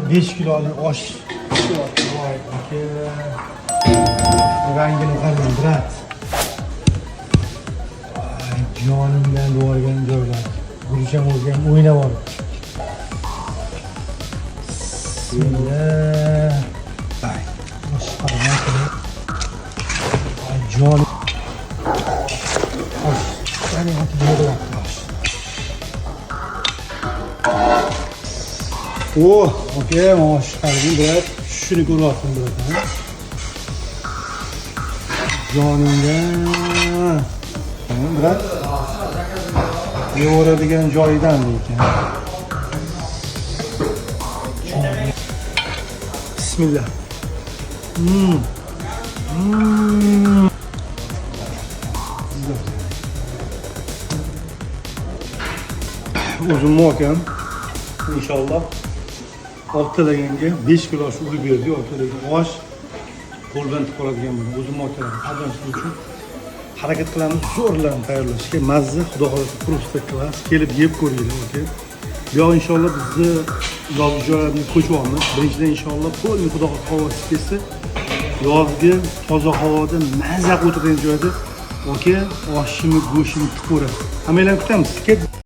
5 kilolik osh pishyapti. Voy aka. Rangini qarang, brat. Ay, jonimdan doğargan joylar. Gurucham o'zgam o'ynab olib. Bismillah. Ay, maşallah. Ay, jonim. Osh, qani otib Oh, okey, maşallah. Brat, shuni ko'ryapman, brat. Jonimdan. Brat. Yo'radigan joyidan ekan. Bismillah. Uzun ekan. İnşallah. Ortalaganga 5 kilo shu urib berdi, ortalagan osh qo'ldan qoladigan bo'ldi. O'zim ortalagan qadamsiz uchun harakat qilamiz, zo'rlarni tayyorlashga. Mazza, xudo xolasa, просто klass. Kelib yeb ko'ringlar, okey. Bu yoq inshaalloh bizni yozgi joylarni ko'chyapmiz. Birinchidan inshaalloh qo'lni xudo xolasa havosi kelsa, yozgi toza havoda mazza o'tirgan joyda, okey, oshimiz, go'shtimiz ko'radi. Hammalarni kutamiz.